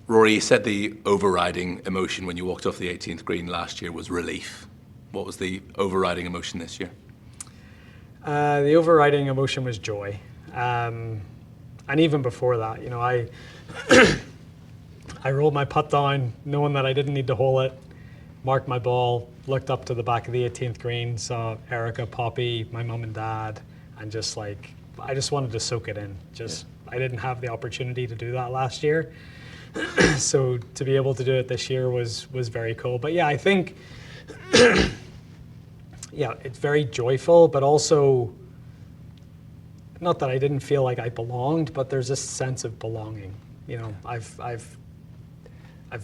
Rory, you said the overriding emotion when you walked off the 18th green last year was relief. What was the overriding emotion this year? The overriding emotion was joy. And even before that, I rolled my putt down knowing that I didn't need to hole it, marked my ball, looked up to the back of the 18th green, saw Erica, Poppy, my mum and dad, and I just wanted to soak it in. I didn't have the opportunity to do that last year. So to be able to do it this year was very cool. But yeah, I think, it's very joyful, but also, not that I didn't feel like I belonged, but there's this sense of belonging. I've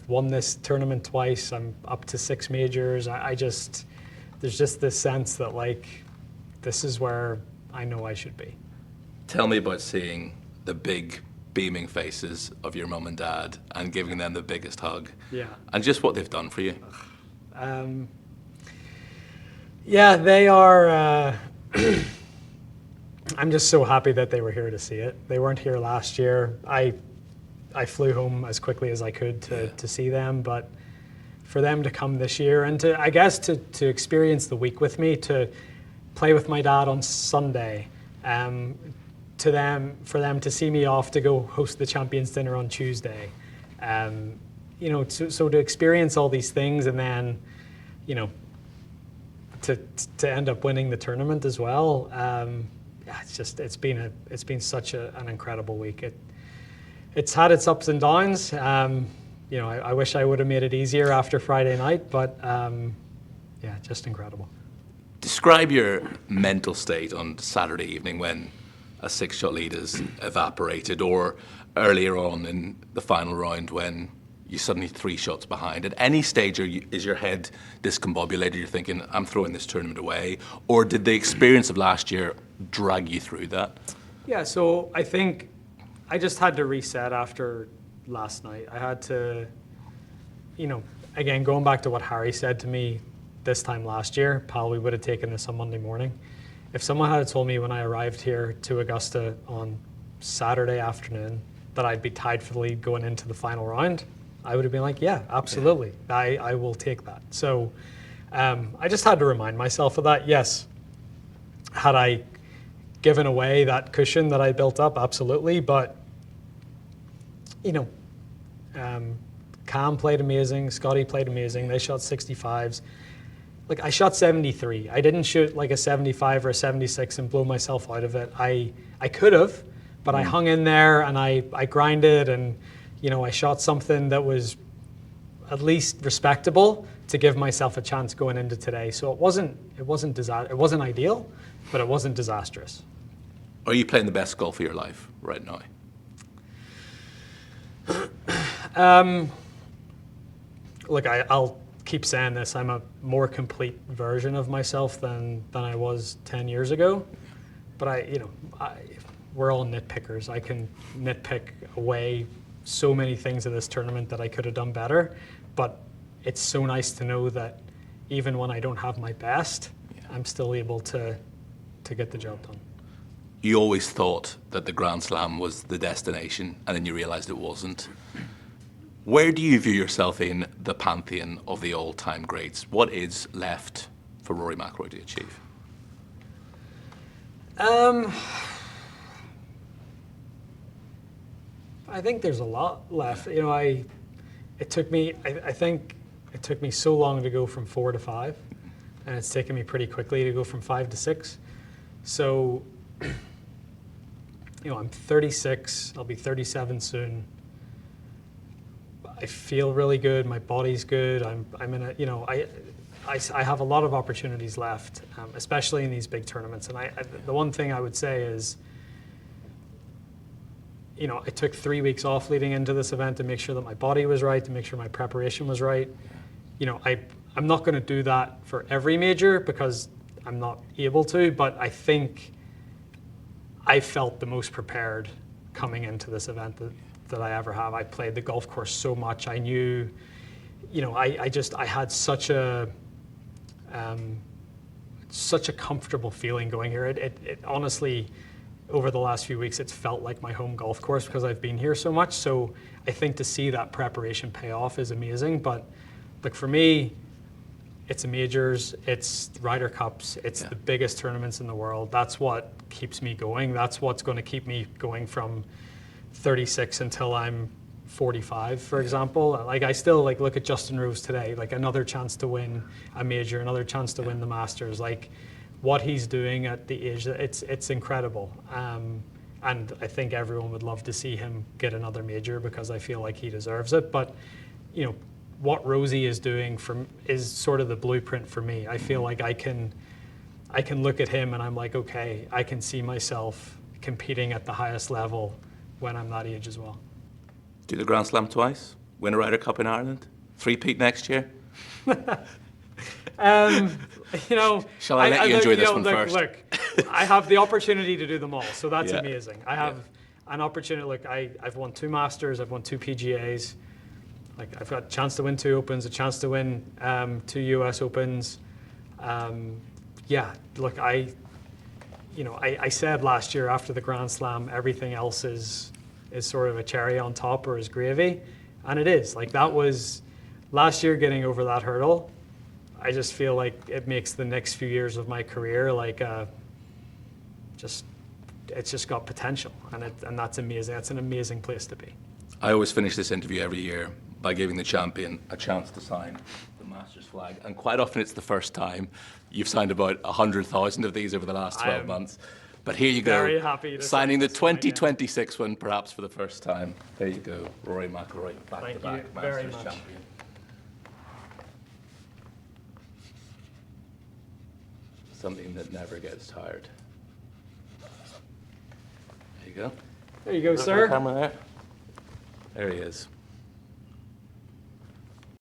won this tournament twice. I'm up to 6 majors. There's just this sense that this is where I know I should be. Tell me about seeing the big beaming faces of your mum and dad and giving them the biggest hug. Yeah. And just what they've done for you. Yeah, they are. I'm just so happy that they were here to see it. They weren't here last year. I flew home as quickly as I could to see them, but for them to come this year and to experience the week with me, to play with my dad on Sunday, for them to see me off to go host the Champions Dinner on Tuesday, so to experience all these things and then, to end up winning the tournament as well. It's been such an incredible week. It's had its ups and downs. I wish I would have made it easier after Friday night, but just incredible. Describe your mental state on Saturday evening when a 6-shot lead is evaporated, or earlier on in the final round when you're suddenly 3 shots behind. At any stage, is your head discombobulated? You're thinking, I'm throwing this tournament away? Or did the experience of last year drag you through that? Yeah, so I think I just had to reset after last night. I had to, again, going back to what Harry said to me this time last year, pal, we would have taken this on Monday morning. If someone had told me when I arrived here to Augusta on Saturday afternoon that I'd be tied for the lead going into the final round, I would have been like, yeah, absolutely. Yeah. I will take that. So I just had to remind myself of that. Yes, had I given away that cushion that I built up? Absolutely. But, Cam played amazing. Scotty played amazing. They shot 65s. I shot 73. I didn't shoot a 75 or a 76 and blow myself out of it. I could have, but I hung in there and I grinded and, I shot something that was at least respectable to give myself a chance going into today. So it wasn't ideal, but it wasn't disastrous. Are you playing the best golf of your life right now? I'll keep saying this. I'm a more complete version of myself than I was 10 years ago. But we're all nitpickers. I can nitpick away so many things in this tournament that I could have done better. But it's so nice to know that even when I don't have my best, I'm still able to get the job done. You always thought that the Grand Slam was the destination, and then you realised it wasn't. Where do you view yourself in the pantheon of the all-time greats? What is left for Rory McIlroy to achieve? I think there's a lot left. I think it took me so long to go from 4 to 5, and it's taken me pretty quickly to go from 5 to 6. So, I'm 36. I'll be 37 soon. I feel really good. My body's good. I'm in a, I have a lot of opportunities left, especially in these big tournaments. And the one thing I would say is, I took 3 weeks off leading into this event to make sure that my body was right, to make sure my preparation was right. I'm not going to do that for every major because I'm not able to, but I think I felt the most prepared coming into this event that I ever have. I played the golf course so much. I knew, I had such a comfortable feeling going here. It honestly, over the last few weeks, it's felt like my home golf course because I've been here so much. So I think to see that preparation pay off is amazing. But look, for me, it's the majors, it's Ryder Cups, it's the biggest tournaments in the world. That's what keeps me going. That's what's going to keep me going from 36 until I'm 45, for example. Like, I still like look at Justin Rose today, like another chance to win a major, another chance to win the Masters. Like, what he's doing at the age, it's incredible. And I think everyone would love to see him get another major because I feel like he deserves it. But, you know, what Rosie is doing is sort of the blueprint for me. I feel like I can look at him and I'm like, okay, I can see myself competing at the highest level when I'm that age as well. Do the Grand Slam twice, win a Ryder Cup in Ireland, three-peat next year. You know, shall I let you enjoy this one first? Look, I have the opportunity to do them all, so that's amazing. I have an opportunity. Look, I've won 2 Masters, I've won 2 PGAs. Like, I've got a chance to win 2 Opens, a chance to win 2 US Opens. Look, I said last year after the Grand Slam, everything else is sort of a cherry on top or is gravy, and it is. Like, that was last year, getting over that hurdle. I just feel like it makes the next few years of my career like it's just got potential, and that's amazing. That's an amazing place to be. I always finish this interview every year by giving the champion a chance to sign the Masters flag, and quite often it's the first time. You've signed about 100,000 of these over the last 12 months. But here you go, very happy to signing the sign, 2026 one, perhaps for the first time. There you go, Rory McIlroy, back-to-back very Masters much. champion. Something that never gets tired. There you go. There you go, sir. Camera there. There he is.